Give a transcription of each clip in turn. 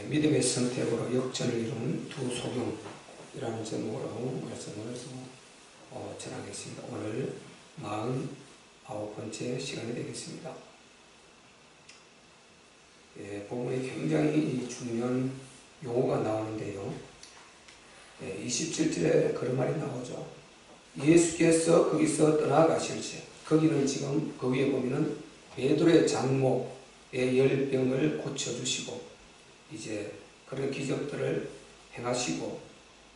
믿음의 선택으로 역전을 이룬 두 소경이라는 제목으로 말씀을 전하겠습니다. 오늘 49번째 시간이 되겠습니다. 본문에 굉장히 중요한 용어가 나오는데요. 27절에 그런 말이 나오죠. 예수께서 거기서 떠나가실지, 거기는 지금 그 위에 보면은 베드로의 장목의 열병을 고쳐주시고 이제 그런 기적들을 행하시고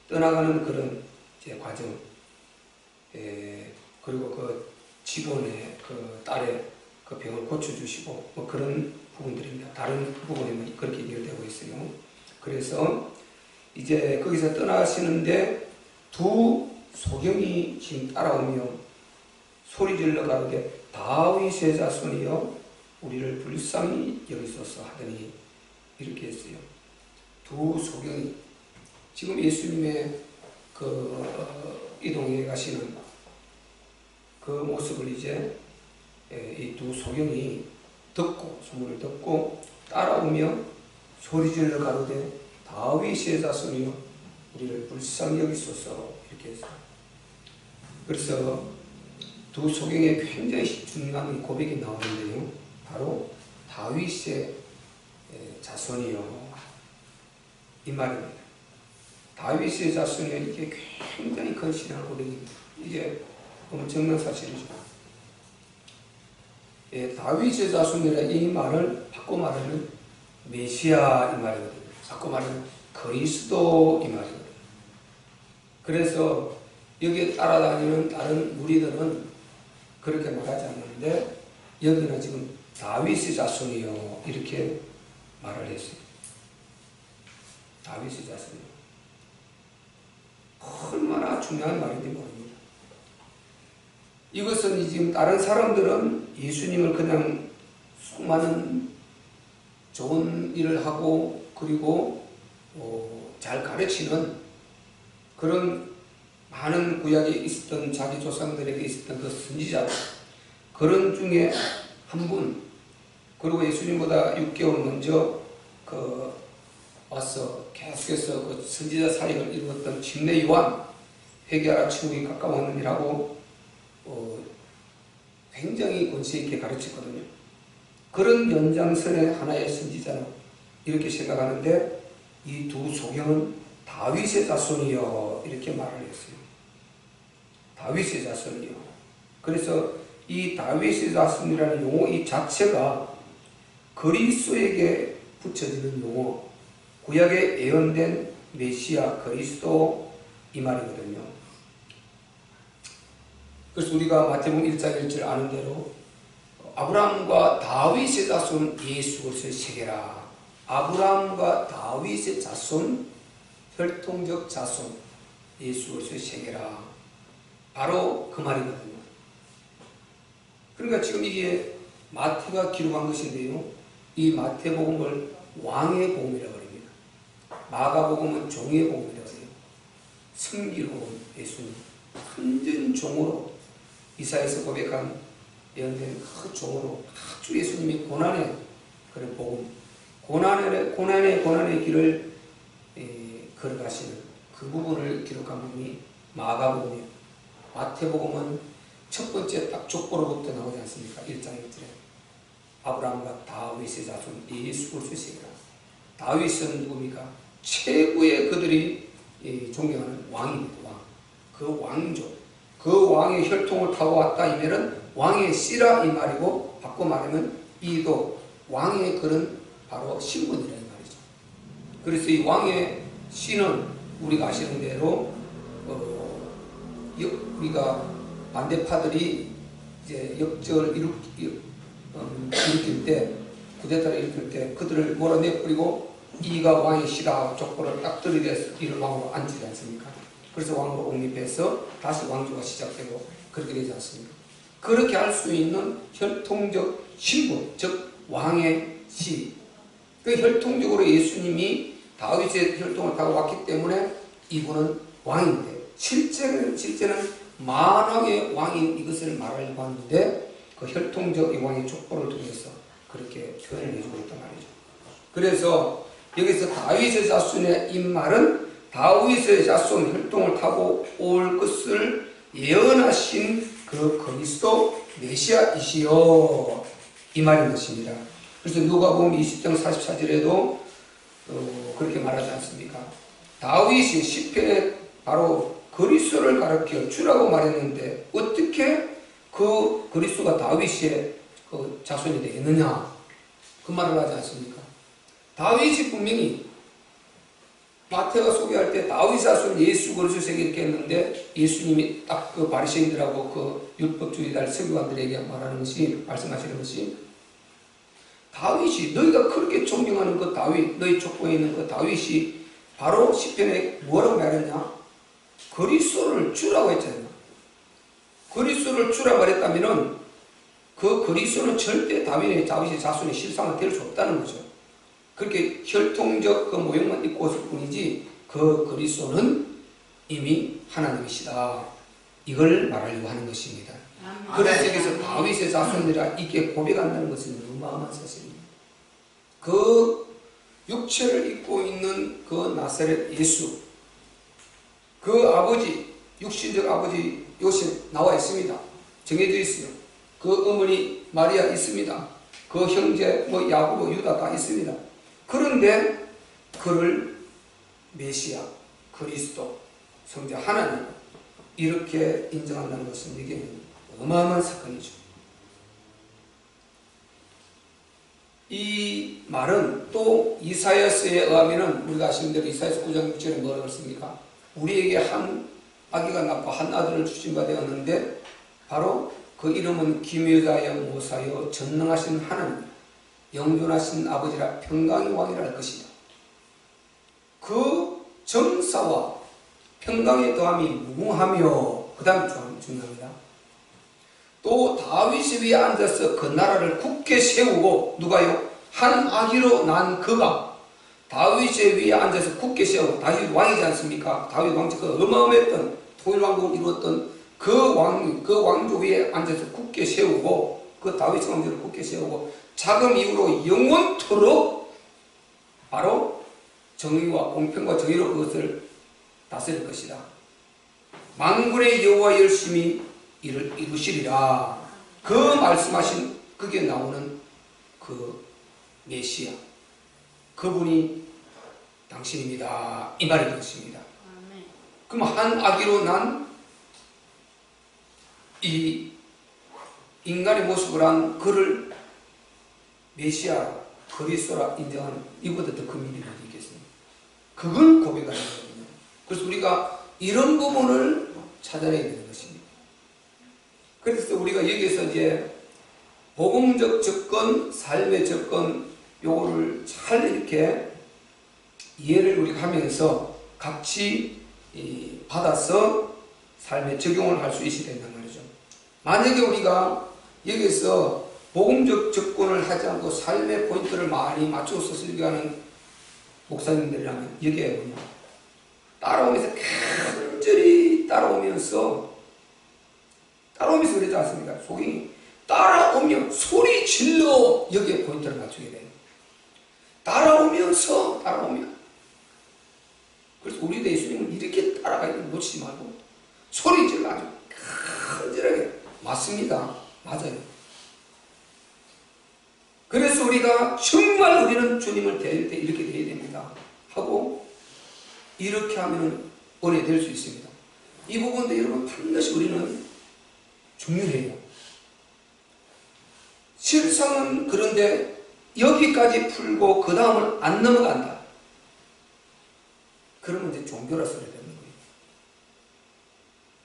떠나가는 그런 이제 과정, 그리고 그 직원의 그 딸의 그 병을 고쳐주시고 뭐 그런 부분들입니다. 다른 부분에는 그렇게 연결되고 있어요. 그래서 이제 거기서 떠나시는데 두 소경이 지금 따라오며 소리질러 가로되 다윗의 자손이여 우리를 불쌍히 여기소서 하더니 이렇게 했어요. 두 소경이 지금 예수님의 이동해 가시는 그 모습을 이제 이 두 소경이 듣고 소문을 듣고 따라오며 소리질러 가로되 다윗의 자손이여 우리를 불쌍히 여기소서 이렇게 했어요. 그래서 두 소경에 굉장히 중요한 고백이 나오는데요. 바로 다윗의 자손이요 이 말입니다. 다윗의 자손이요 이게 굉장히 건실한 고백입니다. 이게 엄청난 사실이죠. 다윗의 자손이라 이 말을 바꿔 말하면 메시아 이 말이거든요. 바꿔 말하면 그리스도 이 말이거든요. 그래서 여기에 따라다니는 다른 무리들은 그렇게 말하지 않는데 여기는 지금 다윗의 자손이요 이렇게 말을 했어요. 다윗의 자손이요. 얼마나 중요한 말인지 모릅니다. 이것은 지금 다른 사람들은 예수님을 그냥 수많은 좋은 일을 하고 그리고 잘 가르치는 그런 많은 구약에 있었던 자기 조상들에게 있었던 그 선지자 그런 중에 한 분, 그리고 예수님보다 6개월 먼저 와서 계속해서 그 선지자 사역을 이루었던 침례 요한, 회개하라 천국이 가까웠느니라고 굉장히 권세 있게 가르쳤거든요. 그런 연장선의 하나의 선지자는 이렇게 생각하는데 이 두 소경은 다윗의 자손이여 이렇게 말을 했어요. 다윗의 자손이요. 그래서 이 다윗의 자손이라는 용어 이 자체가 그리스도에게 붙여지는 용어, 구약에 예언된 메시아 그리스도 이 말이거든요. 그래서 우리가 마태복음 1장 1절 아는 대로 아브라함과 다윗의 자손 예수 그리스도의 세계라. 아브라함과 다윗의 자손, 혈통적 자손 예수 그리스도의 세계라. 바로 그 말이거든요. 그러니까 지금 이게 마태가 기록한 것인데요. 이 마태복음을 왕의 복음이라고 합니다. 마가복음은 종의 복음이라고 해요. 승기로운 예수님, 완전 종으로 이사야에서 고백한 예언된 그 종으로 아주 예수님이 고난의 그런 복음, 고난의 길을 걸어가시는 그 부분을 기록한 부분이 마가복음이에요. 마태복음은 첫 번째 딱 족보로부터 나오지 않습니까? 1장 1절에 아브라함과 다윗의 자손 예수 그리스도의 세계라. 다윗은 누굽니까? 최고의 그들이 존경하는 왕입니다. 왕. 그 왕족, 그 왕의 혈통을 타고 왔다 이면은 왕의 씨라 이 말이고 바꿔 말하면 이도 왕의 그런 바로 신분이라는 말이죠. 그래서 이 왕의 씨는 우리가 아시는 대로 우리가 반대파들이 이제 역적을 일으킬 때, 쿠데타를 일으킬 때 그들을 몰아내버리고 이가 왕의 씨라 족보를 딱 들이대서 이를 왕으로 앉히지 않습니까? 그래서 왕으로 옹립해서 다시 왕조가 시작되고 그렇게 되지 않습니까? 그렇게 할 수 있는 혈통적 신분, 즉 왕의 씨. 그 혈통적으로 예수님이 다윗의 혈통을 타고 왔기 때문에 이분은 왕인데 실제는 만왕의 왕인 이것을 말하려고 하는데 그 혈통적 이 왕의 족보를 통해서 그렇게 표현을 해주고 있단 말이죠. 그래서 여기서 다윗의 자손의 이 말은 다윗의 자손 혈통을 타고 올 것을 예언하신 그 그리스도 메시아이시여, 이 말인 것입니다. 그래서 누가복음 20장 44절에도 그렇게 말하지 않습니까? 다윗이 시편에 바로 그리스도를 가르쳐 주라고 말했는데 어떻게 그 그리스도가 다윗의 그 자손이 되겠느냐, 그 말을 하지 않습니까? 다윗이 분명히 마태가 소개할 때 다윗 자손 예수 그리스도에게 이렇게 했는데, 예수님이 딱 그 바리새인들하고 그 율법주의자 서기관들에게 말하는 것이, 말씀하시는 것이, 다윗이, 너희가 그렇게 존경하는 그 다윗, 너희 족보에 있는 그 다윗이 바로 시편에 뭐라고 말했냐? 그리스도를 주라고 했잖아요. 그리스도를 주라고 말했다면은 그 그리스도는 절대 다윗의 자손의 실상은 될 수 없다는 거죠. 그렇게 혈통적 그 모형만 입고 있을 뿐이지 그 그리스도는 이미 하나님이시다, 이걸 말하려고 하는 것입니다. 그래서 여기서 다윗의 자손이라 이게 고백한다는 것은 어마어마한 사실입니다. 그 육체를 입고 있는 그 나사렛 예수, 그 아버지, 육신적 아버지 요셉 나와 있습니다. 정해져 있어요. 그 어머니 마리아 있습니다. 그 형제 뭐 야고보, 유다 다 있습니다. 그런데 그를 메시아, 그리스도, 성자 하나님 이렇게 인정한다는 것은 이게 어마어마한 사건이죠. 이 말은 또 이사야서에 의하면 우리가 아시는 대로 이사야서 9장 6절에 뭐라고 했습니까? 우리에게 한 아기가 낳고 한 아들을 주신 바 되었는데 바로 그 이름은 기묘자여 모사여 전능하신 하나님, 영존하신 아버지라 평강의 왕이라 할 것이다. 그 정사와 평강의 더함이 무궁하며, 그 다음에 중요합니다. 또 다윗이 위에 앉아서 그 나라를 굳게 세우고, 누가요? 한 아기로 난 그가 다윗의 위에 앉아서 굳게 세우고, 다윗 왕이지 않습니까? 다윗 왕조가 어마어마했던 통일왕국을 이루었던 그 왕조 위에 앉아서 굳게 세우고, 그 다윗 왕조를 굳게 세우고 자금 이후로 영원토록 바로 정의와 공평과 정의로 그것을 다스릴 것이다. 만군의 여호와 열심히 이를 이루시리라. 그 말씀하신 그게 나오는 그 메시아, 그분이 당신입니다, 이 말이 되겠습니다. 그럼 한 아기로 난 이 인간의 모습을 한 그를 메시아, 그리스도라 인정하는 이보다 더 큰 믿음이 어디 있겠습니까? 그걸 고백하는 거거든요. 그래서 우리가 이런 부분을 찾아내야 되는 것입니다. 그래서 우리가 여기에서 이제 복음적 접근, 삶의 접근, 요거를 잘 이렇게 이해를 우리가 하면서 같이 받아서 삶에 적용을 할 수 있어야 된단 말이죠. 만약에 우리가 여기서 복음적 접근을 하지 않고 삶의 포인트를 많이 맞춰서 설교하는 목사님들이라면 여기에 뭐냐, 따라오면서 간절히 따라오면서 그러지 않습니까? 속이 따라오면 소리 질러, 여기에 포인트를 맞추게 돼요. 따라오면서 그래서 우리도 예수님은 이렇게 따라가야 돼. 놓치지 말고 소리 질러 아주 간절하게. 맞습니다. 맞아요. 그래서 우리가 정말 우리는 주님을 대할 때 이렇게 돼야 됩니다 하고 이렇게 하면 은혜 될 수 있습니다. 이 부분도 여러분 반드시 우리는 중요해요. 실상은 그런데 여기까지 풀고 그 다음은 안 넘어간다. 그러면 이제 종교라 소리 되는 거예요.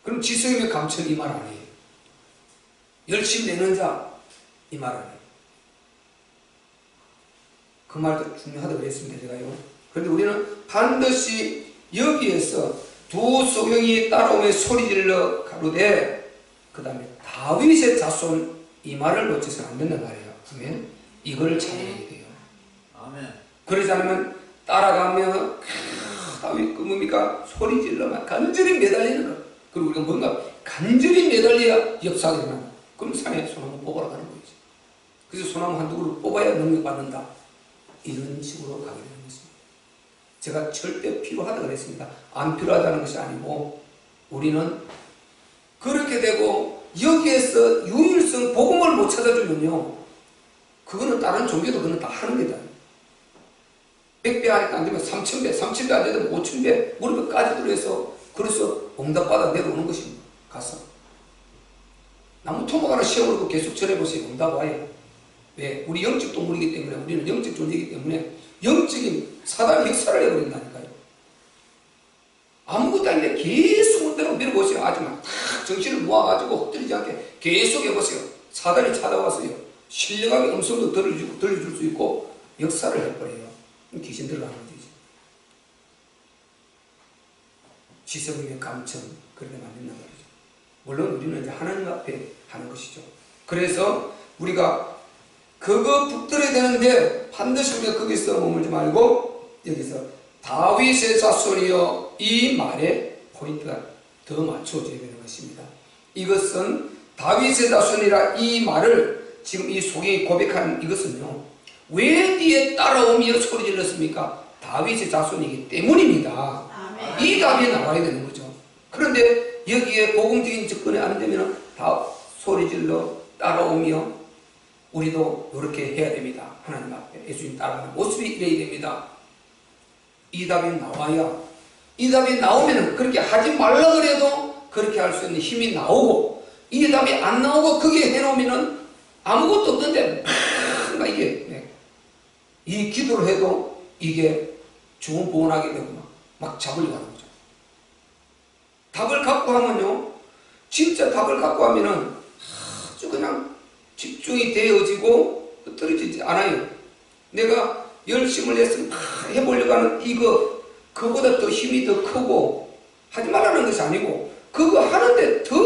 그럼 지성이면 감천 이 말 아니에요. 열심히 내는 자 이 말 아니에요. 그 말도 중요하다고 했습니다, 제가요. 그런데 우리는 반드시 여기에서 두 소경이 따라오며 소리질러 가로되, 그 다음에 다윗의 자손 이 말을 놓쳐서는 안 된단 말이에요. 그러면 이걸 찾아야 돼요. 아멘. 그러지 않으면 따라가면 다윗 그 뭡니까? 소리질러만 간절히 매달리는 거. 그리고 우리가 뭔가 간절히 매달려야 역사가 일어난다. 그럼 산에 소나무 뽑으러 가는 거죠. 그래서 소나무 한두 그루 뽑아야 능력받는다. 이런 식으로 가게 되는 것입니다. 제가 절대 필요하다고 그랬습니다. 안 필요하다는 것이 아니고 우리는 그렇게 되고 여기에서 유일성 복음을 못 찾아주면요, 그거는 다른 종교도 그거는 다 하는 거다. 100배 하니까 안 되면 3000배, 3000배 안 되면 5000배 무릎에까지 들어서 그래서 응답받아 내려오는 것입니다. 가서 나무 토막 하나 씌워놓고 계속 절해보세요. 응답 와요. 왜? 우리 영적 동물이기 때문에, 우리는 영적 존재이기 때문에 영적인 사단의 역사를 해버린다니까요. 아무것도 아닌데 계속 운대로 밀어보세요. 아줌마 탁 정신을 모아가지고 헛들리지 않게 계속 해보세요. 사단이 찾아와서요, 신령하게 음성도 들려줄 수 있고 역사를 해버려요. 귀신 들어가는 거지. 지성이면 감청, 그렇게 만든단 말이죠. 물론 우리는 이제 하나님 앞에 하는 것이죠. 그래서 우리가 그거 붙들어야 되는데 반드시 우리가 거기서 머물지 말고 여기서 다윗의 자손이여, 이 말에 포인트가 더 맞춰져야 되는 것입니다. 이것은 다윗의 자손이라 이 말을 지금 이 소경이 고백하는 이것은요, 왜 뒤에 따라오며 소리 질렀습니까? 다윗의 자손이기 때문입니다. 아멘. 이 답이 나와야 되는 거죠. 그런데 여기에 복음적인 접근에 안 되면 다 소리 질러 따라오며 우리도 이렇게 해야 됩니다. 하나님 앞에 예수님 따라가는 모습이 이래야 됩니다. 이 답이 나와야, 이 답이 나오면 그렇게 하지 말라 그래도 그렇게 할 수 있는 힘이 나오고, 이 답이 안 나오고 그게 해놓으면 아무것도 없는데 막 이게 이 기도를 해도 이게 주원보원하게 되고 막 잡으려고 하는 거죠. 답을 갖고 하면요, 진짜 답을 갖고 하면은 아주 그냥 집중이 되어지고 떨어지지 않아요. 내가 열심을 해서 해보려고 하는 이거, 그보다 더 힘이 더 크고, 하지 말라는 것이 아니고 그거 하는데 더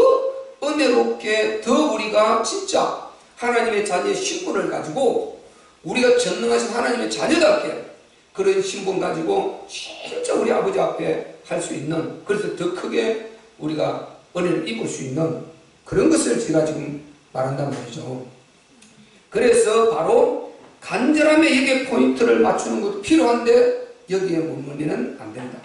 은혜롭게, 더 우리가 진짜 하나님의 자녀의 신분을 가지고, 우리가 전능하신 하나님의 자녀답게 그런 신분 가지고 진짜 우리 아버지 앞에 할 수 있는, 그래서 더 크게 우리가 은혜를 입을 수 있는 그런 것을 제가 지금 말한단 말이죠. 그래서 바로 간절함에 여기에 포인트를 맞추는 것도 필요한데 여기에 머물리는 안 된다.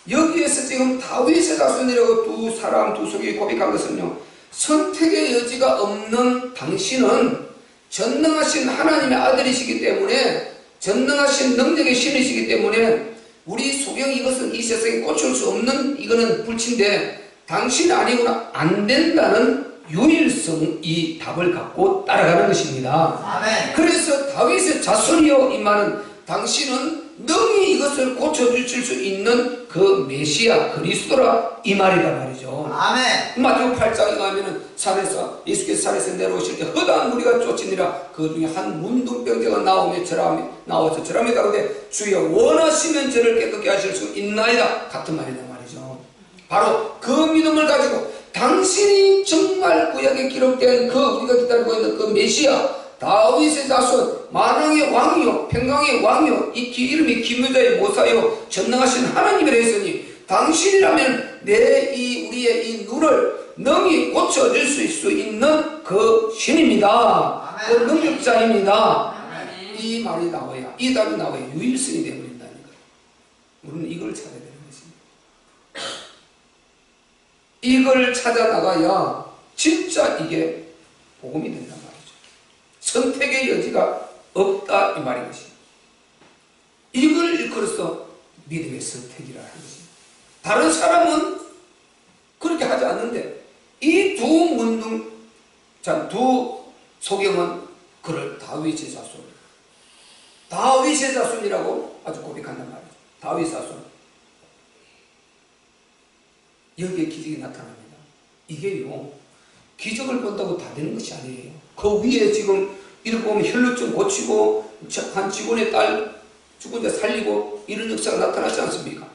여기에서 지금 다윗의 자손이라고 두 사람, 두 속이 고백한 것은요, 선택의 여지가 없는 당신은 전능하신 하나님의 아들이시기 때문에, 전능하신 능력의 신이시기 때문에 우리 소경이 이것은 이 세상에 꽂힐 수 없는 이거는 불친데 당신이 아니구나 안 된다는 유일성, 이 답을 갖고 따라가는 것입니다. 아멘. 그래서 다윗의 자손이여, 이 말은 당신은 능히 이것을 고쳐주실 수 있는 그 메시아 그리스도라, 이 말이다 말이죠. 아멘. 마태복음 8장에 가면은 산에서, 예수께서 산에서 내려오실 때 허다한 무리가 쫓으니라 그 중에 한 문둥병자가 나와서 절함에 가로되 주여 원하시면 저를 깨끗게 하실 수 있나이다, 같은 말이다 말이죠. 바로 그 믿음을 가지고 당신이 정말 구약에 기록된 그 우리가 기다리고 있는 그 메시아, 다윗의 자손, 만왕의 왕이요 평강의 왕이요, 이 이름이 기묘자의 모사요 전능하신 하나님이라 했으니 당신이라면 우리의 이 눈을 능히 고쳐줄 수 있는 그 신입니다. 아멘. 그 능력자입니다. 아멘. 이 말이 나와야, 이 답이 나와야 유일성이 되어버린다니까요. 우리는 이걸 찾아야 되는 것입니다. 이걸 찾아 나가야 진짜 이게 복음이 된단 말이죠. 선택의 여지가 없다, 이 말인 것입니다. 이걸 일컬어서 믿음의 선택이라 하는 것입니다. 다른 사람은 그렇게 하지 않는데 이 두 소경은 그를 다윗의 자손, 다윗의 자손이라고 아주 고백한단 말이죠. 다윗의 자손. 여기에 기적이 나타납니다. 이게요, 기적을 본다고 다 되는 것이 아니에요. 그 위에 지금 이렇게 보면 혈루증 고치고 한 직원의 딸 죽은 데 살리고 이런 역사가 나타나지 않습니까?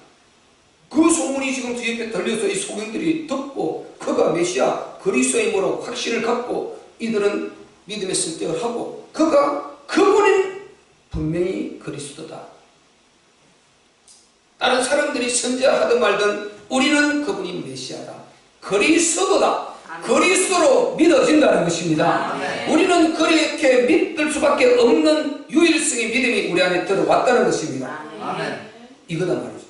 그 소문이 지금 뒤에 들려서 이 소경들이 듣고 그가 메시아 그리스도임으로 확신을 갖고 이들은 믿음의 선택을 하고 그분은 분명히 그리스도다. 다른 사람들이 선지하든 말든 우리는 그분이 메시아다, 그리스도다, 그리스도로 믿어진다는 것입니다. 아멘. 우리는 그렇게 믿을 수밖에 없는 유일성의 믿음이 우리 안에 들어왔다는 것입니다. 아멘. 이거다 말이죠.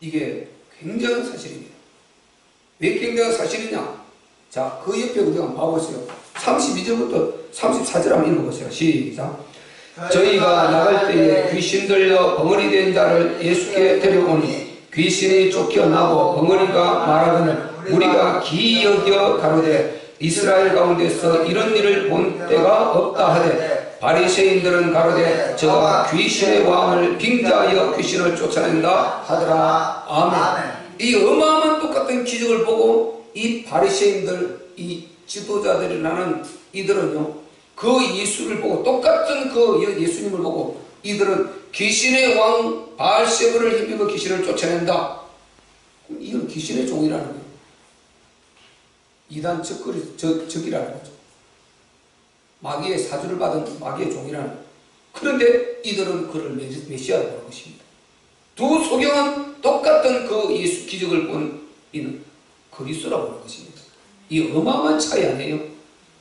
이게 굉장한 사실입니다. 왜 굉장한 사실이냐? 자, 그 옆에 우리가 한번 봐보세요. 32절부터 34절 한번 읽어보세요. 시작. 저희가 나갈 때에 귀신 들려 벙어리 된 자를 예수께 데려오니 귀신이 쫓겨나고 벙어리가 말하거늘 우리가 기이 여겨 가로되 이스라엘 가운데서 이런 일을 본 때가 없다 하되 바리새인들은 가로되 저가 귀신의 왕을 빙자하여 귀신을 쫓아낸다 하더라. 아멘. 이 어마어마한 똑같은 기적을 보고 이 바리새인들, 이 지도자들이라는 이들은요, 그 예수를 보고 똑같은 그 예수님을 보고 이들은 귀신의 왕 바알세불을 힘입어 귀신을 쫓아낸다. 이건 귀신의 종이라는 거예요. 이단 적이라는 거죠. 마귀의 사주를 받은 마귀의 종이라는 거예요. 그런데 이들은 그를 메시아로 보는 것입니다. 두 소경은 똑같은 그 예수 기적을 본 이는 그리스도라고 보는 것입니다. 이 어마어마한 차이 아니에요?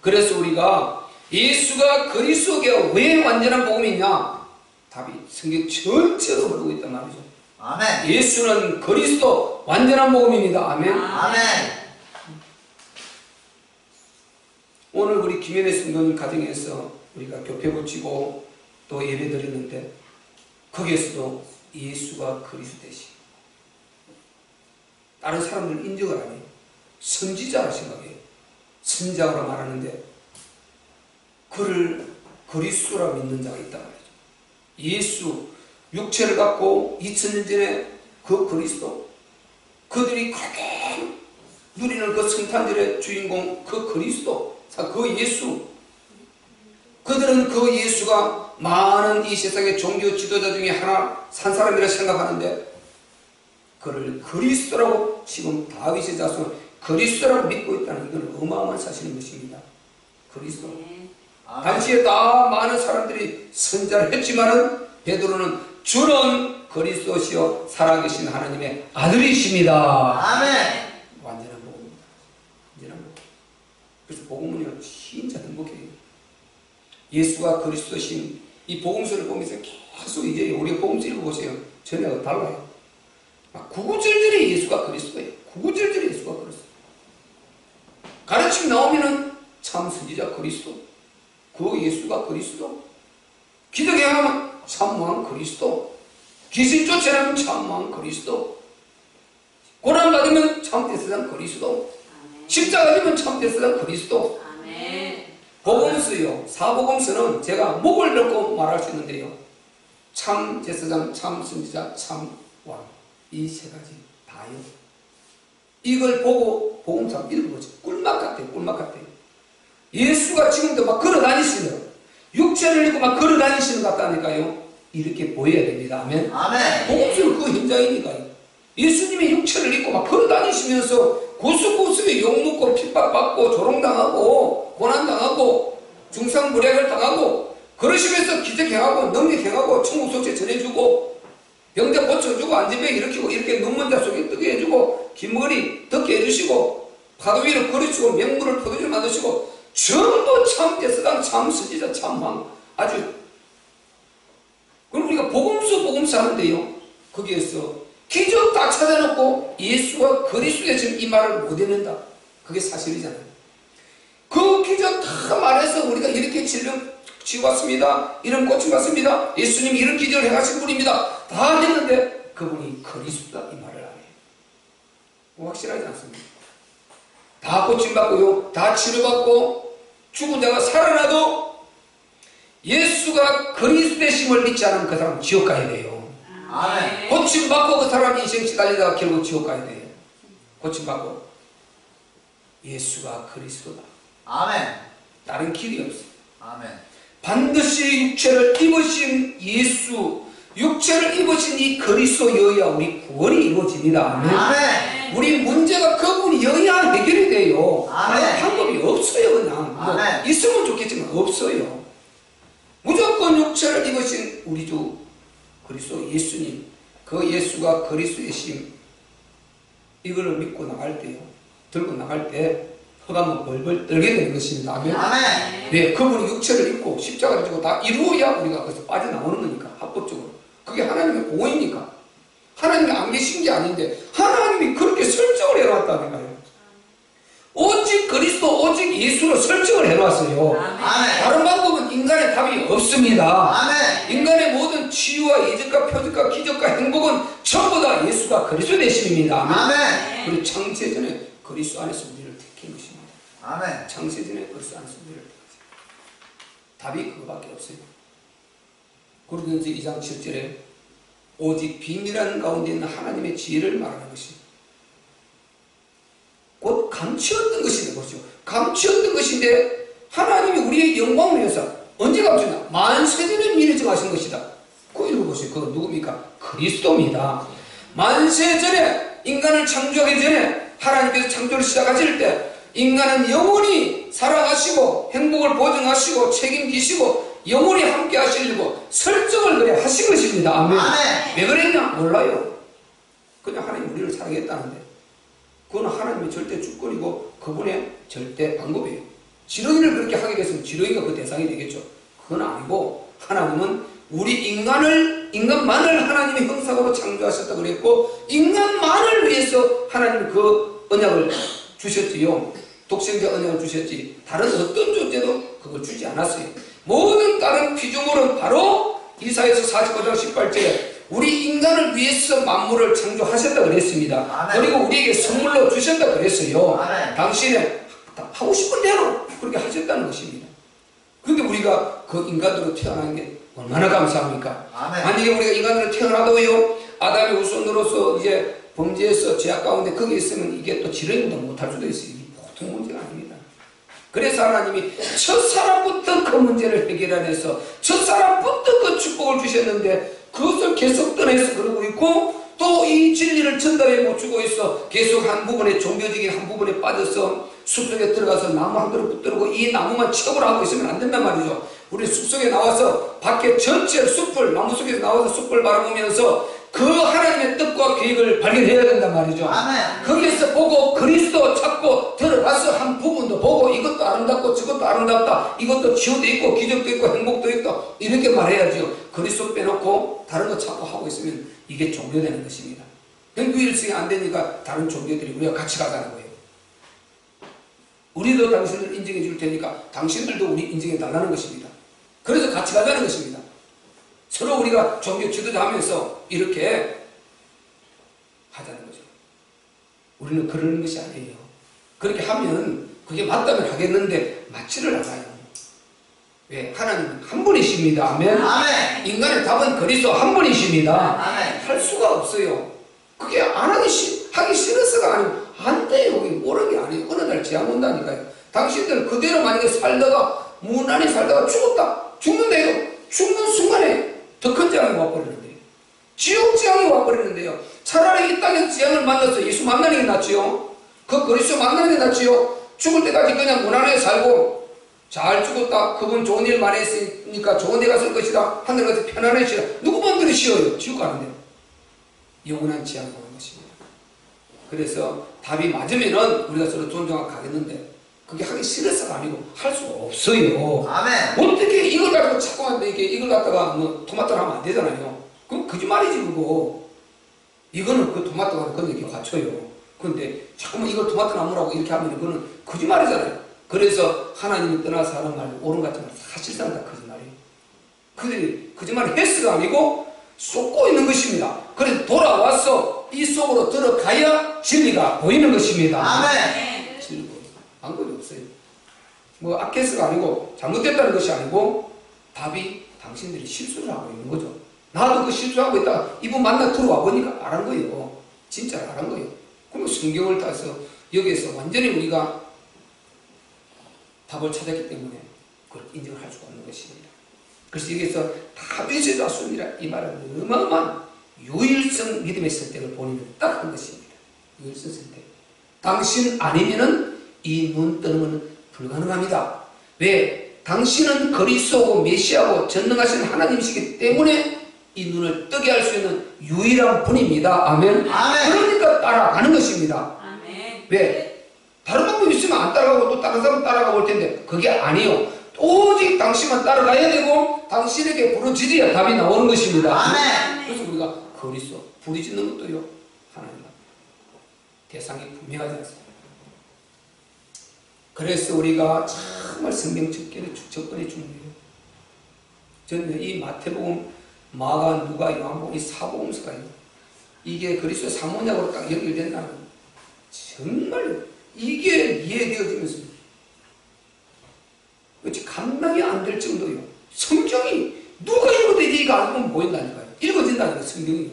그래서 우리가 예수가 그리스도가 왜 완전한 복음이냐? 답이 성경 전체로 흐르고 있단 말이죠. 아멘. 예수는 그리스도 완전한 복음입니다. 아멘. 아멘. 오늘 우리 김현애 성도님 가정에서 우리가 교회 붙이고 또 예배 드리는데 거기에서도 예수가 그리스도 되시. 다른 사람들 인정을 안 해요. 선지자라 생각해요. 선지자로 말하는데 그를 그리스도라 믿는 자가 있단 말이죠. 예수 육체를 갖고 2000년 전에 그 그리스도, 그들이 그렇게 누리는 그 성탄절의 주인공 그 그리스도, 그 예수, 그들은 그 예수가 많은 이 세상의 종교 지도자 중에 하나 산 사람이라 생각하는데 그를 그리스도라고 지금 다윗의 자손 그리스도라고 믿고 있다는 이건 어마어마한 사실인 것입니다. 그리스도. 당시에 다 많은 사람들이 선자를 했지만은 베드로는 주는 그리스도시요 살아계신 하나님의 아들이십니다. 아멘. 완전한 복음입니다. 완전한 복음. 그래서 복음은요 진짜 행복해요. 예수가 그리스도신 이 복음서를 보면서 계속 이제 우리가 복음서 읽어보세요. 전에가 달라요. 구구절절히 예수가 그리스도예요. 구구절절히 예수가 그리스도. 가르침 나오면은 참 선지자 그리스도, 그 예수가 그리스도. 기도 행하면 참왕 그리스도. 귀신 쫓아내면 참왕 그리스도. 고난 받으면 참대세상 그리스도. 십자가 지면 참대세상 그리스도. 복음서요, 사복음서는 제가 목을 넣고 말할 수 있는데요, 참 제사장, 참 선지자, 참 왕, 이 세 가지 다요. 이걸 보고 복음서 읽어보죠. 꿀맛 같아요. 꿀맛 같아요. 예수가 지금도 막 걸어 다니시네요. 육체를 입고 막 걸어 다니시는 것 같다니까요. 이렇게 보여야 됩니다. 아멘. 아멘. 복음서는 그 현장이니까요. 예수님이 육체를 입고 막 걸어 다니시면서 구석구석에 욕먹고 핍박받고 조롱당하고 고난당하고 중상불약을 당하고 그러시면서 기적행하고 능력행하고 천국 소식 전해주고 병자 고쳐주고 안진병 일으키고 이렇게 눈먼 자 속에 뜨게 해주고 긴 머리 덮게 해주시고 파도 위로 걸으시고 맹물을 포도주로 만드시고 전부 참 대서당 참 선지자 참왕 아주. 그럼 우리가 복음서 하는데요, 거기에서 기적 다 찾아놓고 예수가 그리스도에 지금 이 말을 못 해낸다. 그게 사실이잖아요. 그 기적 다 말해서 우리가 이렇게 질병 치유받습니다. 이런 고침받습니다. 예수님이 이런 기적을 행하신 분입니다. 다 했는데 그분이 그리스도다 이 말을 안 해요. 확실하지 않습니다. 다 고침받고요, 다 치료받고 죽은 자가 살아나도 예수가 그리스도 되심을 믿지 않으면 그 사람은 지옥 가야 돼요. 아멘. 고침받고 그 사람이 인생 시달리다가 결국 지옥 가야 돼요. 고침받고 예수가 그리스도다. 아멘. 다른 길이 없어요. 아멘. 반드시 육체를 입으신 예수, 육체를 입으신 이 그리스도여야 우리 구원이 이루어집니다. 아멘. 아멘. 우리 문제가 그분이어야 해결이 돼요. 아멘. 방법이 없어요. 그냥 뭐 아멘. 있으면 좋겠지만 없어요. 무조건 육체를 입으신 우리 주 그리스도 예수님, 그 예수가 그리스도이심, 이거를 믿고 나갈 때요, 들고 나갈 때 흑암은 벌벌 떨게 되는 것입니다. 아멘. 아멘. 네, 그분이 육체를 입고 십자가를 지고 다 이루어야 우리가 거기서 빠져나오는 거니까 합법적으로. 그게 그게 하나님의 공의입니까? 하나님이 안 계신 게 아닌데 하나님이 그렇게 설정을 해놨다니까요. 오직 그리스도, 오직 예수로 설정을 해놨어요. 아멘. 다른 방법은 인간의 답이 없습니다. 아멘. 인간의 모든 치유와 이적과 표적과 기적과 행복은 전부 다 예수가 그리스도 되심입니다. 아멘. 그리고 창세전에 그리스도 안에서 우리를 택한 것입니다. 아멘. 창세전에 그리스도 안에서 우리를 택한 답이 그거밖에 없어요. 고린도전서 2장 7절에 오직 비밀한 가운데 있는 하나님의 지혜를 말하는 것입니다. 곧 감추었던 것인데, 보시죠. 감추었던 것인데 하나님이 우리의 영광을 위해서 언제 감추나? 만세전에 미리 정하신 것이다. 그거 읽어보세요. 그거 누굽니까? 그리스도입니다. 만세전에 인간을 창조하기 전에 하나님께서 창조를 시작하실 때 인간은 영원히 살아가시고 행복을 보증하시고 책임지시고 영원히 함께 하시려고 설정을 그래 하신 것입니다. 아멘. 아멘. 왜 그랬냐? 몰라요. 그냥 하나님 우리를 사랑했다는데 그건 하나님의 절대 주권이고 그분의 절대 방법이에요. 지렁이를 그렇게 하게 됐으면 지렁이가 그 대상이 되겠죠. 그건 아니고 하나님은 우리 인간만을 하나님의 형상으로 창조하셨다고 그랬고 인간만을 위해서 하나님은 그 언약을 주셨지요. 독생자 언약을 주셨지 다른 어떤 존재도 그걸 주지 않았어요. 모든 다른 피조물은 바로 이사야서 45장 18절에 우리 인간을 위해서 만물을 창조하셨다 그랬습니다. 아멘. 그리고 우리에게 선물로 주셨다 그랬어요. 아멘. 당신의 하고 싶은 대로 그렇게 하셨다는 것입니다. 그런데 우리가 그 인간으로 태어난 게 얼마나 감사합니까? 아멘. 만약에 우리가 인간으로 태어나도요 아담의 후손으로서 이제 범죄에서 죄악 가운데 거기 있으면 이게 또 지렁이보다 못할 수도 있어요. 이게 보통 문제가 아닙니다. 그래서 하나님이 첫사람부터 그 문제를 해결해내서 첫사람부터 그 축복을 주셨는데 그것을 계속 떠내서 그러고 있고 또 이 진리를 전달해 못 주고 있어 계속 한 부분에 종교적인 한 부분에 빠져서 숲속에 들어가서 나무 한 그루 붙들고 이 나무만 취업을 하고 있으면 안 된단 말이죠. 우리 숲속에 나와서 밖에 전체 숲을 나무 속에서 나와서 숲을 바라보면서 그 하나님의 뜻과 계획을 발견해야 된단 말이죠. 아멘. 거기에서 보고 그리스도 찾고 들어가서 한 부분도 보고 이것도 아름답고 저것도 아름답다 이것도 치유도 있고 기적도 있고 행복도 있고 이렇게 말해야죠. 그리스도 빼놓고 다른 거 찾고 하고 있으면 이게 종교되는 것입니다. 유일성이 안 되니까 다른 종교들이 우리가 같이 가자는 거예요. 우리도 당신을 인정해 줄 테니까 당신들도 우리 인정해 달라는 것입니다. 그래서 같이 가자는 것입니다. 서로 우리가 종교 지도자 하면서 이렇게 하자는 거죠. 우리는 그러는 것이 아니에요. 그렇게 하면 그게 맞다면 하겠는데 맞지를 않아요. 왜? 하나님은 한 분이십니다. 아멘. 아멘. 인간의 답은 그리스도 한 분이십니다. 아멘. 할 수가 없어요. 그게 안 하기 하기 싫어서가 아니고 안 돼요. 모르는 게 아니에요. 어느 날 재앙 온다니까요. 당신들 그대로 만약에 살다가 무난히 살다가 죽었다. 죽는데요. 죽는 순간에 더 큰 재앙이 와버리는데요. 지옥 재앙이 와버리는데요. 차라리 이 땅에서 재앙을 만나서 예수 만나는 게 낫지요. 그 그리스도 만나는 게 낫지요. 죽을 때까지 그냥 무난하게 살고 잘 죽었다. 그분 좋은 일 많이 했으니까 좋은 데 갔을 것이다. 하늘 가서 편안해지라. 누구 마음대로 쉬어요. 지옥 가는데. 영원한 재앙이 오는 것입니다. 그래서 답이 맞으면은 우리가 서로 존중하고 가겠는데 그게 하기 싫어서가 아니고 할 수가 없어요. 아멘. 어떻게 이걸 가지고 자꾸만 이걸 갖다가 뭐 토마토를 하면 안 되잖아요. 그럼 거짓말이지 그거. 이거는 그 토마토가 그런 게 갖춰요. 그런데 자꾸만 이걸 토마토 나무라고 이렇게 하면 그거는 거짓말이잖아요. 그래서 하나님이 떠나서 하는 말 옳은 것 같지만 사실상 다 거짓말이에요. 그들이 거짓말이 헬스가 아니고 쏟고 있는 것입니다. 그래서 돌아와서 이 속으로 들어가야 진리가 보이는 것입니다. 아멘. 진리가 방법이 없어요. 뭐 아케스가 아니고 잘못됐다는 것이 아니고 답이 당신들이 실수를 하고 있는 거죠. 나도 그 실수하고 있다가 이분 만나 들어와 보니까 알은 거예요. 진짜 알은 거예요. 그러면 성경을 따서 여기에서 완전히 우리가 답을 찾았기 때문에 그걸 인정을 할 수가 없는 것입니다. 그래서 여기에서 답이 죄자수니라 이 말은 어마어마한 유일성 믿음의 선택을 본인은 딱 한 것입니다. 유일성 선택. 당신 아니면은 이 눈 뜨는 것은 불가능합니다. 왜? 당신은 그리스도고 메시아고 전능하신 하나님이시기 때문에 이 눈을 뜨게 할 수 있는 유일한 분입니다. 아멘. 아멘. 그러니까 따라가는 것입니다. 아멘. 왜? 다른 방법이 있으면 안 따라가고 또 다른 사람 따라가고 올 텐데 그게 아니요. 오직 당신만 따라가야 되고 당신에게 부르짖어야 답이 나오는 것입니다. 아멘. 우리가 그리스도 부르짖는 것도요 하나님 앞에 대상이 분명하지 않습니다. 그래서 우리가 정말 성경 접근이 중요해요. 저는 이 마태복음, 마가, 누가, 요한복음 이 사복음서가요, 이게 그리스도 사모냐고로 딱 연결된다면 정말 이게 이해되어지면서 그렇지 감당이 안 될 정도요. 성경이 누가 읽어도 이게 알고 보인다니까요. 읽어진다니까요. 성경이요.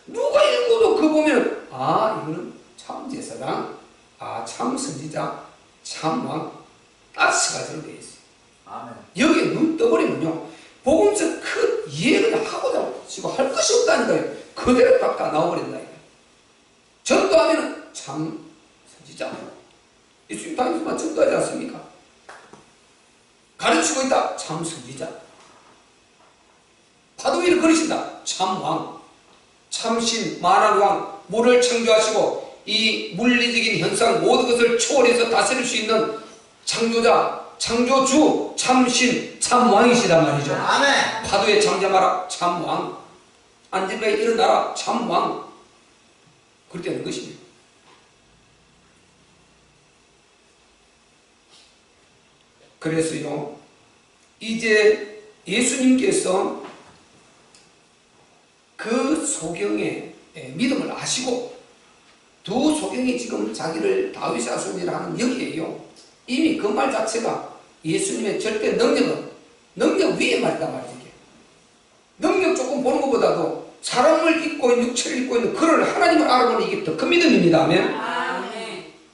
누가 읽어도 그거 보면 아 이거는 참 제사장, 아 참 선지자, 참 왕, 딱 세 가지로 되어 있어요. 아멘. 여기에 눈 떠버리면요 복음서 큰 이해를 하고자 지고 할 것이 없다니까요. 그대로 딱 나와버린다니까요. 전도하면은 참 선지자, 예수님 당신만 전도하지 않습니까? 가르치고 있다 참 선지자, 파도 위를 걸으신다 참 왕, 참신 만왕 왕, 물을 창조하시고 이 물리적인 현상 모든 것을 초월해서 다스릴 수 있는 창조자, 창조주, 참신, 참왕이시단 말이죠. 아멘. 파도에 잠잠하라 참왕, 앉은 바에 일어나라 참왕, 그렇게 하는 것입니다. 그래서요 이제 예수님께서 그 소경의 믿음을 아시고 두 소경이 지금 자기를 다윗 자손이라 하는 여기에요. 이미 그 말 자체가 예수님의 절대 능력 위에 말이다 말이죠. 능력 조금 보는 것보다도 사람을 입고 있는 육체를 입고 있는 그를 하나님을 알아보는 이게 더 큰 믿음입니다. 아멘.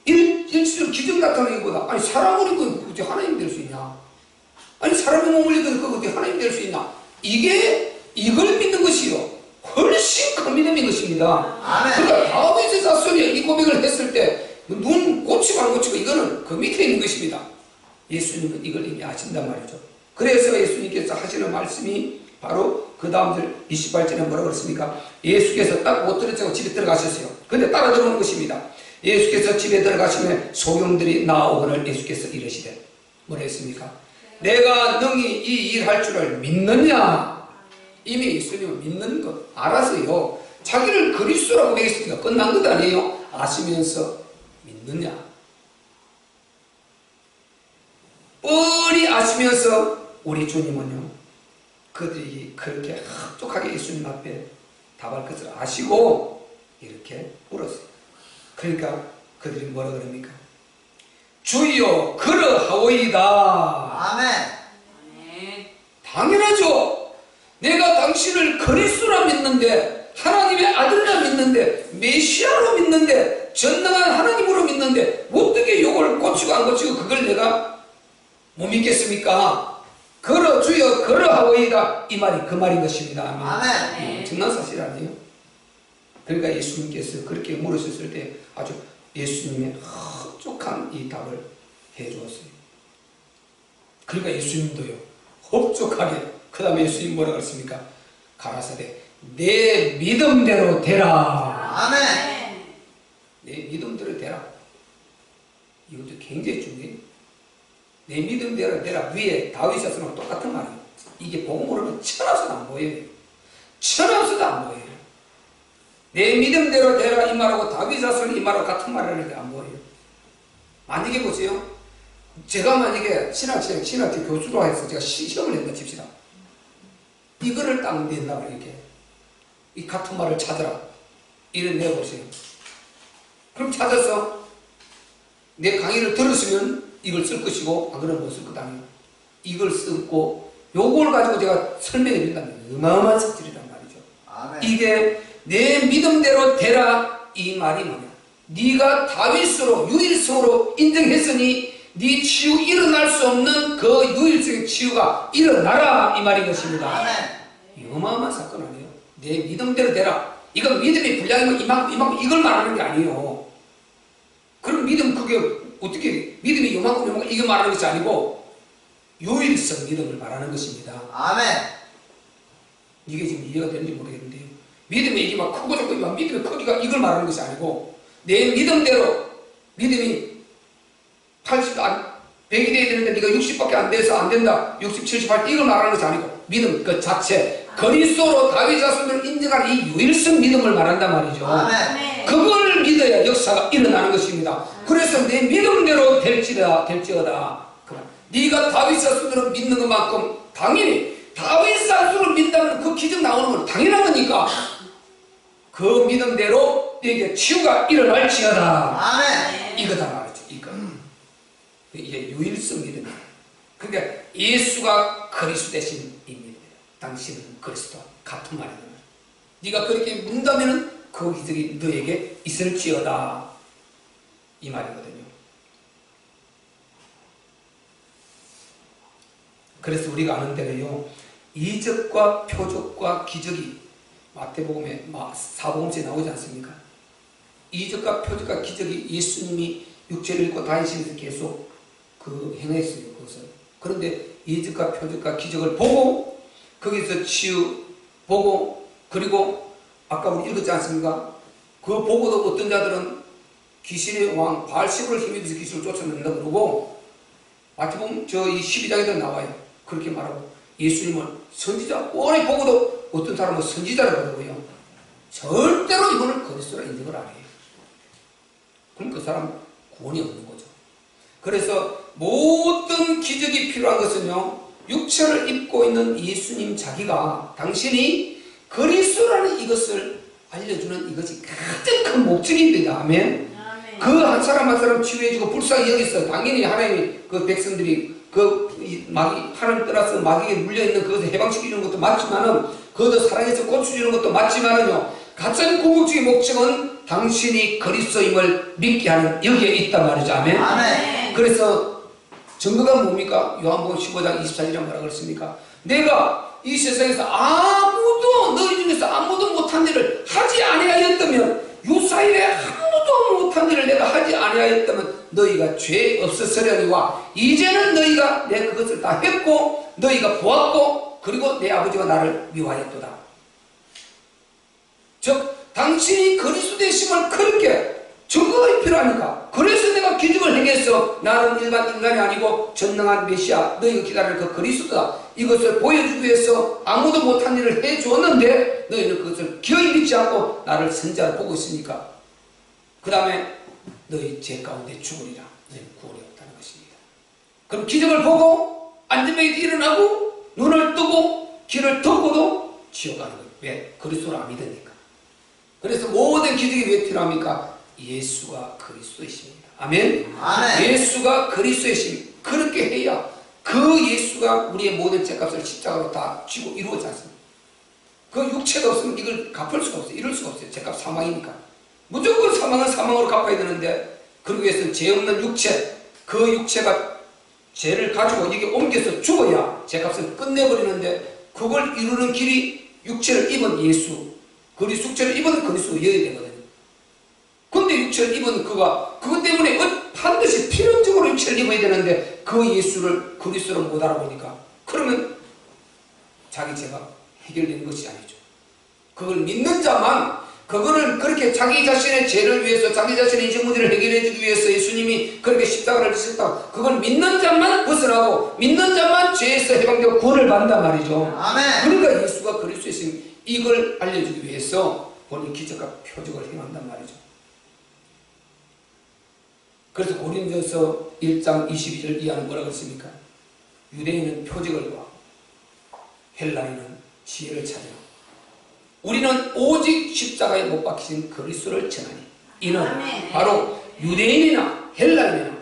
일시적으로 기적 나타나는 것보다 아니 사람을 입고 어떻게 하나님 될 수 있냐? 아니 사람의 몸을 입고 어떻게 하나님 될 수 있나? 이걸 믿는 것이요 훨씬 큰 믿음인 것입니다. 아멘. 그러니까 다윗의 자손이 이 고백을 했을 때 눈 고치고 안 고치고 이거는 그 밑에 있는 것입니다. 예수님은 이걸 이미 아신단 말이죠. 그래서 예수님께서 하시는 말씀이 바로 그 다음 절 28절에 뭐라고 그랬습니까? 예수께서 딱 못 들었자고 집에 들어가셨어요. 근데 따라 들어오는 것입니다. 예수께서 집에 들어가시면 소경들이 나오거늘 예수께서 이르시되 뭐라 했습니까? 내가 능히 이 일 할 줄을 믿느냐? 이미 예수님은 믿는 것 알아서요 자기를 그리스도라고 얘기했으니까 끝난 것 아니에요? 아시면서 믿느냐? 뻔히 아시면서 우리 주님은요 그들이 그렇게 흡족하게 예수님 앞에 답할 것을 아시고 이렇게 물었어요. 그러니까 그들이 뭐라 그럽니까? 주여 그러하오이다. 아멘. 당연하죠. 내가 당신을 그리스도라 믿는데 하나님의 아들이라 믿는데 메시아로 믿는데 전능한 하나님으로 믿는데 어떻게 이걸 고치고 안 고치고 그걸 내가 못 믿겠습니까? 주여 그러하오이다 이 말이 그 말인 것입니다. 아멘. 엄청난 사실 아니에요? 그러니까 예수님께서 그렇게 물으셨을 때 아주 예수님의 흡족한 이 답을 해주었어요. 그러니까 예수님도요 흡족하게 그 다음에 예수님 뭐라고 했습니까? 가라사대 내 믿음대로 되라. 아멘. 내 믿음대로 되라. 이것도 굉장히 중요해요. 내 믿음대로 되라. 위에 다윗 자손하고 똑같은 말이에요. 이게 복음으로는 천하서도 안 보여요. 천하서도 안 보여요. 내 믿음대로 되라 이 말하고 다윗 자손이 이 말하고 같은 말을 하는데 안 보여요. 만약에 보세요. 제가 만약에 신학교 교수로 해서 제가 시험을 했다 칩시다. 이거를 딱 낸다고 이렇게 이 같은 말을 찾아라 이런 내보세요. 그럼 찾아서 내 강의를 들었으면 이걸 쓸 것이고 안 그러면 못 쓸 것 아니에요. 이걸 쓰고 요걸 가지고 제가 설명해 준다면 어마어마한 성질이란 말이죠. 아멘. 이게 내 믿음대로 되라 이 말이 뭐냐? 네가 다윗으로 유일성으로 인정했으니 네 치유 일어날 수 없는 그 유일성의 치유가 일어나라 이 말인 것입니다. 아멘. 어마어마한 사건 아니에요. 내 믿음대로 되라. 이건 믿음의 분량이면 이만큼 이걸 말하는 게 아니에요. 그럼 믿음 그게 어떻게 믿음이 요만큼 이거 말하는 것이 아니고 유일성 믿음을 말하는 것입니다. 아멘. 이게 지금 이해가 되는지 모르겠는데요. 믿음의 이게 막 크고 작고 막 믿음의 크기가 이걸 말하는 것이 아니고 내 믿음대로 믿음이 100이 돼야 되는데 네가 60밖에 안 돼서 안 된다. 60, 70, 80 이걸 말하는 것이 아니고 믿음 그 자체, 그리스도로 다윗 자손을 인정하는 이 유일성 믿음을 말한단 말이죠. 아멘. 그걸 믿어야 역사가 일어나는 것입니다. 그래서 내 믿음대로 될지어다. 네가 다윗 자손들을 믿는 것만큼 당연히 다윗 자손을 믿다면 그 기적 나오는 건 당연한 거니까 그 믿음대로 너에게 치유가 일어날지어다. 아멘. 이거다 말이죠. 이거. 이게 유일성 믿음이에요. 그러니까 예수가 그리스도 대신 입니다. 당신은 그리스도와 같은 말이다. 네가 그렇게 믿는다면 그 기적이 너에게 있을지어다. 이 말이거든요. 그래서 우리가 아는 대로요, 이적과 표적과 기적이 마태복음에 사복음서에 나오지 않습니까? 이적과 표적과 기적이 예수님이 육체를 입고 다니시면서 계속 행했어요. 그것을. 그런데 이적과 표적과 기적을 보고 거기서 치유 보고, 그리고 아까 우리 읽었지 않습니까? 그거 보고도 어떤 자들은 귀신의 왕 바알세불을 힘입어서 귀신을 쫓아낸다 그러고, 마태복음 이 12장에도 나와요. 그렇게 말하고, 예수님을 선지자 뻔히 보고도 어떤 사람은 선지자라고 그러고요, 절대로 이분을 그리스도라 인정을 안 해요. 그럼 그 사람 구원이 없는 거죠. 그래서 모든 기적이 필요한 것은요, 육체를 입고 있는 예수님 자기가, 당신이 그리스도라는 이것을 알려주는 이것이 가장 큰 목적입니다. 아멘. 그 한 사람 한 사람 치유해주고 불쌍히 여기서 당연히 하나님이 그 백성들이 하나님 떠나서 마귀에 물려있는 그것을 해방시키는 것도 맞지만은, 그것을 사랑해서 고쳐주는 것도 맞지만은요, 가장 궁극적인 목적은 당신이 그리스도임을 믿게 하는 여기에 있단 말이죠. 아멘. 아멘. 그래서 증거가 뭡니까? 요한복음 15장 24절에 뭐라 그랬습니까? 내가 이 세상에서 너희 중에서 아무도 못한 일을 하지 아니하였다면, 유사일에 아무도 못한 일을 내가 하지 아니하였다면 너희가 죄 없었으려니와, 이제는 너희가 내 그것을 다 했고 너희가 보았고 그리고 내 아버지가 나를 미워하였도다. 즉 당신이 그리스도 되심을 그렇게 증거가 필요하니까, 그래서 내가 기적을 행해서 나는 일반 인간이 아니고 전능한 메시아, 너희가 기다리는 그 그리스도다, 이것을 보여주기 위해서 아무도 못한 일을 해주었는데 너희는 그것을 기어이 믿지 않고 나를 선자로 보고 있으니까, 그 다음에 너희 죄 가운데 죽으리라. 너희는 구원이 없다는 것입니다. 그럼 기적을 보고 안전병이 일어나고 눈을 뜨고 길을 덮고도 지옥 가는 거예요. 왜? 그리스도를 안 믿으니까. 그래서 모든 기적이 왜 필요합니까? 예수가 그리스도이십니다. 아멘. 아멘. 예수가 그리스도이십니다. 그렇게 해야 그 예수가 우리의 모든 죄값을 십자가로 다 지고 이루어지 않습니다. 그 육체가 없으면 이걸 갚을 수가 없어요. 이룰 수가 없어요. 죄값 사망이니까. 무조건 사망은 사망으로 갚아야 되는데, 그러기 위해서는 죄 없는 육체, 그 육체가 죄를 가지고 이게 옮겨서 죽어야 죄값을 끝내버리는데, 그걸 이루는 길이 육체를 입은 예수, 육체를 입은 그리스도여야 되거든요. 근데 육체를 입은 그것 때문에 반드시 필연적으로 육체를 입어야 되는데, 그 예수를 그리스도로 못 알아보니까, 그러면 자기 죄가 해결되는 것이 아니죠. 그걸 믿는 자만, 그거를 그렇게 자기 자신의 죄를 위해서, 자기 자신의 인생 문제를 해결해 주기 위해서 예수님이 그렇게 십자가를 지셨다, 그걸 믿는 자만 벗어나고 믿는 자만 죄에서 해방되고 구원을 받는단 말이죠. 아멘. 그러니까 예수가 그리스도이신 이걸 알려주기 위해서 본인 기적과 표적을 행한단 말이죠. 그래서 고린도서 1장 22절 이하는 뭐라고 했습니까? 유대인은 표적을 구하고 헬라인은 지혜를 찾으라. 우리는 오직 십자가에 못 박히신 그리스도를 전하니, 이는 아멘. 바로 유대인이나 헬라인이나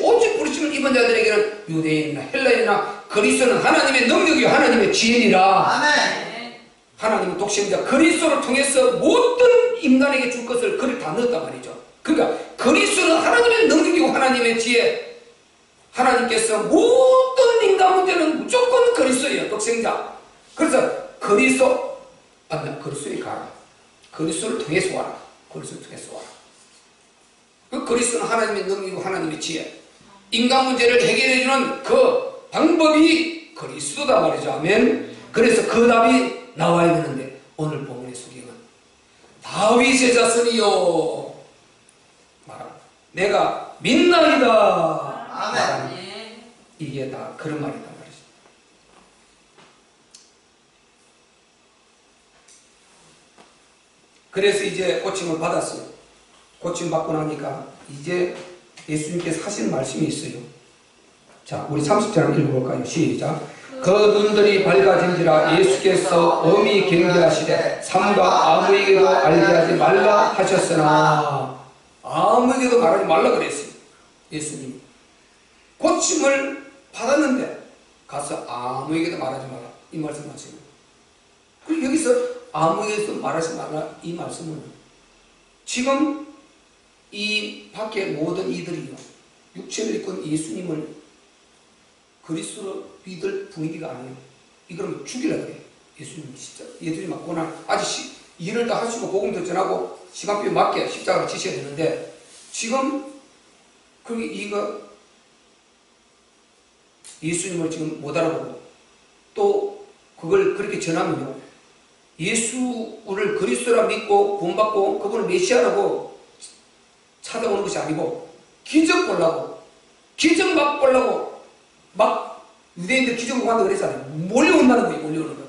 오직 부르심을 입은 자들에게는 유대인이나 헬라인이나 그리스도는 하나님의 능력이요 하나님의 지혜니라. 아멘. 하나님은 독생자 그리스도를 통해서 모든 인간에게 줄 것을 그를 다 넣었단 말이죠. 그러니까 그리스도는 하나님의 능력이고 하나님의 지혜, 하나님께서 모든 인간 문제는 무조건 그리스도예요. 독생자. 그래서 그리스도에 가라. 그리스도를 통해서 와라. 그리스도를 통해서 와라. 그 그리스도는 하나님의 능력이고 하나님의 지혜, 인간 문제를 해결해주는 그 방법이 그리스도다 말이죠. 아멘. 그래서 그 답이 나와야 되는데, 오늘 본문의 소개는 다윗의 자손이요 말합니다. 내가 믿나이다. 아멘. 이게 다 그런 말이다 말이죠. 그래서 이제 고침을 받았어요. 고침 받고 나니까 이제 예수님께서 하시는 말씀이 있어요. 자, 우리 30절 한번 읽어볼까요? 시작. 그 눈들이 밝아진지라 예수께서 엄히 경계하시되 삼가 아무에게도 알게 하지 말라 하셨으나, 아무에게도 말하지 말라 그랬어요. 예수님 고침을 받았는데 가서 아무에게도 말하지 마라, 이 말씀 하시고, 그리고 여기서 아무에게도 말하지 말라 이 말씀은 지금 이 밖에 모든 이들이요, 육체를 입고 예수님을 그리스도로 믿을 분위기가 아니에요. 이거를 죽이려고 해요. 예수님 진짜 예수님 맞고 나 아직 일을 다 하시고 복음도 전하고 시간표에 맞게 십자가를 지셔야 되는데, 지금 이거 예수님을 지금 못 알아보고 또 그걸 그렇게 전하면요, 예수를 그리스도라 믿고 구원받고 그분을 메시아라고 찾아오는 것이 아니고 기적 보려고, 기적 막 보려고 막 유대인들 기적을 보한다고 그랬잖아요. 몰려온다는 거예요. 몰려오는 거.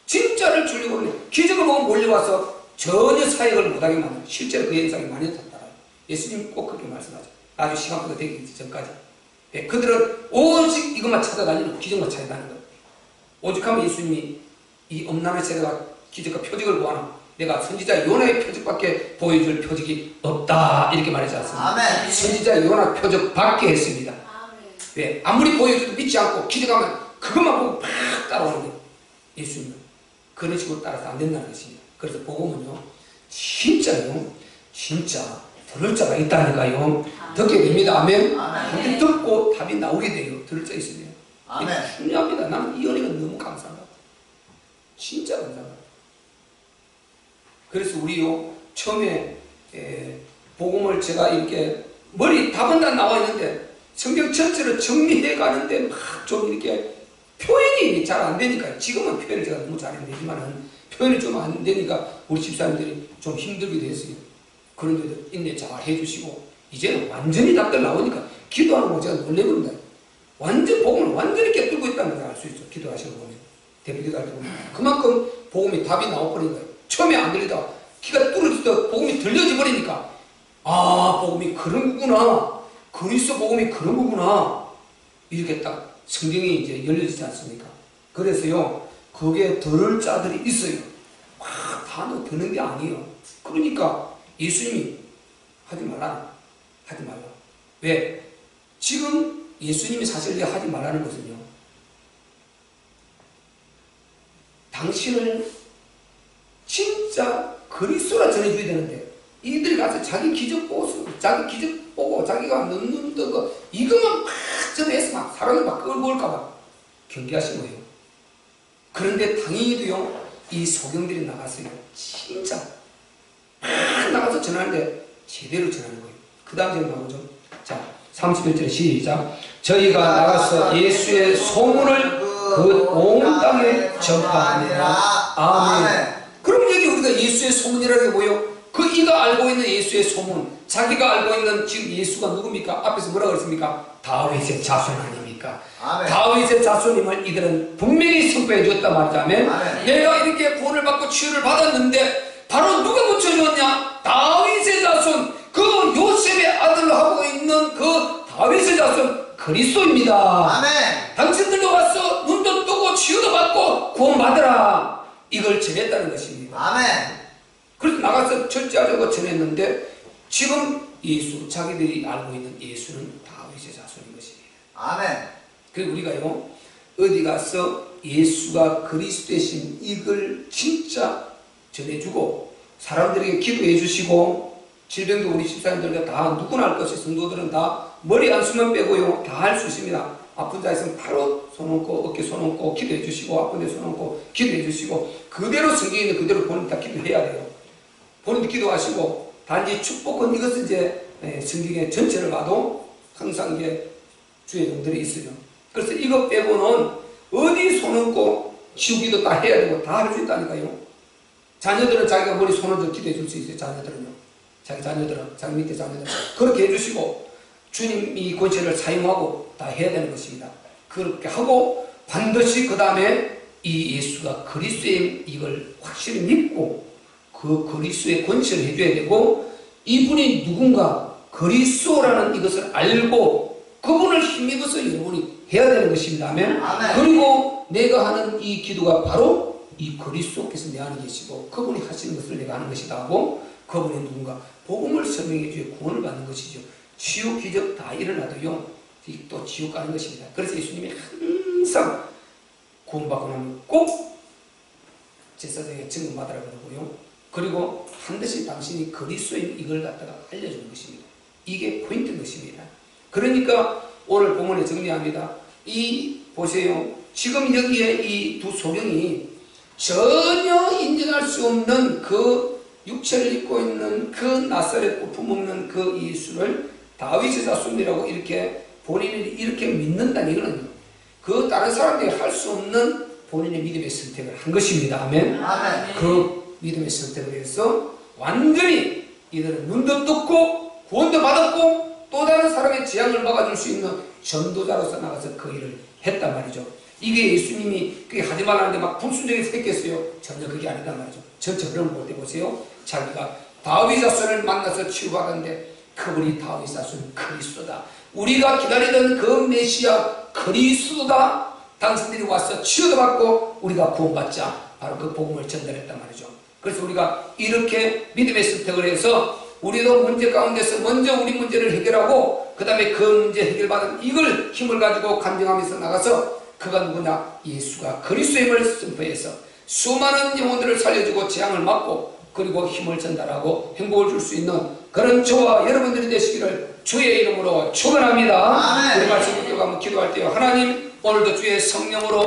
진짜를 주려고 하는데 기적을 보고 몰려와서 전혀 사역을 못하게 만들어요. 실제로 그 현상이 많이 나타나요. 예수님 꼭 그렇게 말씀하죠. 나중에 시간보다 되기 전까지. 예, 그들은 오직 이것만 찾아다니는, 기적만 찾아다니는 거예요. 오직하면 예수님이 이 엄난한 세대가 기적과 표적을 보아나 내가 선지자 요나의 표적밖에 보여줄 표적이 없다, 이렇게 말하지 않습니까? 아멘. 선지자 요나 표적밖에 했습니다. 왜? 아무리 보여줘도 믿지 않고 기적하면 그것만 보고 팍 따라오는 거예요. 예수님은 그런 식으로 따라서 안 된다는 것입니다. 그래서 복음은요, 진짜요, 진짜 들을 자가 있다니까요, 듣게 됩니다. 아멘. 근데 듣고 답이 나오게 돼요. 들을 자 있으면. 아멘. 중요합니다. 나는 이 은혜가 너무 감사한 것 같아요. 진짜 감사한 것 같아요. 그래서 우리요, 처음에 복음을 제가 이렇게 머리 답은 다 나와 있는데 성경 전체를 정리해 가는데 막 좀 이렇게 표현이 잘 안 되니까, 지금은 표현을 제가 너무 잘해내지만은 표현이 좀 안 되니까 우리 집사님들이 좀 힘들기도 했어요. 그런데도 인내 잘 해주시고 이제는 완전히 답들 나오니까 기도하는 거 제가 놀래버린다. 완전 복음을 완전히 깨뚫고 있다는 걸 알 수 있죠. 기도하시는 거 보면, 대비 기도할 때 보면 그만큼 복음이 답이 나와버린 거예요. 처음에 안 들리다가 귀가 뚫어지다 복음이 들려져 버리니까, 아, 복음이 그런 거구나, 그리스도 복음이 그런 거구나, 이렇게 딱 성경이 이제 열려지지 않습니까? 그래서요, 그게 들을 자들이 있어요. 막 다 듣는 게 아니에요. 그러니까 예수님이 하지 말라, 하지 말라. 왜? 지금 예수님이 사실 하지 말라는 것은요, 당신을 진짜 그리스도라 전해줘야 되는데 이들이 가서 자기 기적 보고, 자기 기적 보고 자기가 넣는 거 이것만 막 전해서 막 사람이 막 끌고 올까봐 경계하신 거예요. 그런데 당연히도요, 이 소경들이 나갔어요. 진짜 막 나가서 전하는데 제대로 전하는 거예요. 그 다음 절 나오죠. 자, 31절 시작. 저희가 나가서 예수의 소문을 그 온 땅에 전파하니라. 아멘. 그럼 여기 우리가 예수의 소문이라는 게 뭐예요? 그 이가 알고 있는 예수의 소문, 자기가 알고 있는 지금 예수가 누굽니까? 앞에서 뭐라고 그랬습니까? 다윗의 자손 아닙니까? 아멘. 다윗의 자손임을 이들은 분명히 선포해 주었단 말이자면, 내가 이렇게 구원을 받고 치유를 받았는데 바로 누가 붙여주었냐? 다윗의 자손, 그 요셉의 아들로 하고 있는 그 다윗의 자손 그리스도입니다. 아멘. 당신들도 와서 눈도 뜨고 치유도 받고 구원받으라, 이걸 전했다는 것입니다. 아멘. 그래서 나가서 철저하게 전했는데 지금 예수, 자기들이 알고 있는 예수는 다윗의 자손인 것입니다. 아멘. 그리고 우리가요, 어디 가서 예수가 그리스도이신 이걸 진짜 전해주고 사람들에게 기도해 주시고, 질병도 우리 집사님들 다 누구나 할 것이, 성도들은 다 머리 한숨만 빼고요 다 할 수 있습니다. 아픈 자 있으면 바로 손 얹고 어깨 손 얹고 기도해 주시고, 아픈 데 손 얹고 기도해 주시고, 그대로 성경에 있는 그대로 본인 다 기도해야 돼요. 본인도 기도하시고, 단지 축복은 이것은 이제 성경의 전체를 봐도 항상 이게 주의 종들이 있어요. 그래서 이것 빼고는 어디 손 얹고 치우기도 다 해야 되고 다 할 수 있다니까요. 자녀들은 자기가 머리 손 얹어 기도해 줄 수 있어요. 자녀들은요, 자기 자녀들은, 자기 밑에 자녀들은 그렇게 해주시고, 주님이 권세를 사용하고 다 해야 되는 것입니다. 그렇게 하고 반드시 그 다음에 이 예수가 그리스도인 이걸 확실히 믿고 그 그리스도의 권세를 해줘야 되고, 이분이 누군가 그리스도라는 이것을 알고 그분을 힘입어서 여러분이 해야 되는 것입니다. 아멘. 아멘. 그리고 내가 하는 이 기도가 바로 이 그리스도께서 내 안에 계시고 그분이 하시는 것을 내가 하는 것이다 하고, 그분이 누군가 복음을 설명해 주어 구원을 받는 것이죠. 치유 기적 다 일어나도요 또 지옥 가는 것입니다. 그래서 예수님이 항상 구원받고 나면 꼭 제사장에 증언받으라 그러고요, 그리고 반드시 당신이 그리스도인 이걸 갖다가 알려주는 것입니다. 이게 포인트인 것입니다. 그러니까 오늘 본문에 정리합니다. 이 보세요, 지금 여기에 이 두 소경이 전혀 인정할 수 없는 그 육체를 입고 있는 그 나사렛 거품 없는 그 예수를 다윗의 자손이라고 이렇게 본인이 이렇게 믿는다는 이거는 그 다른 사람들이 할 수 없는 본인의 믿음의 선택을 한 것입니다. 아멘. 아멘. 그 믿음의 선택을 해서 완전히 이들은 눈도 떴고 구원도 받았고 또 다른 사람의 재앙을 막아줄 수 있는 전도자로서 나가서 그 일을 했단 말이죠. 이게 예수님이 그게 하지 말라는데 막 불순종해서 했겠어요? 전혀 그게 아니단 말이죠. 전체 흐름을 볼 때 보세요. 자기가 다윗 자손을 만나서 치유받았는데 그분이 다윗 자손 그리스도다. 우리가 기다리던 그 메시아 그리스도다. 당신들이 와서 치유도 받고 우리가 구원받자. 바로 그 복음을 전달했단 말이죠. 그래서 우리가 이렇게 믿음의 선택을 해서 우리도 문제 가운데서 먼저 우리 문제를 해결하고 그 다음에 그 문제 해결받은 이걸 힘을 가지고 간증하면서 나가서 그가 누구냐? 예수가 그리스도임을 선포해서 수많은 영혼들을 살려주고 재앙을 막고 그리고 힘을 전달하고 행복을 줄 수 있는 그런 저와 여러분들이 되시기를 주의 이름으로 축원합니다. 아멘. 우리 말씀 붙들고 한번 기도할 때요, 하나님 오늘도 주의 성령으로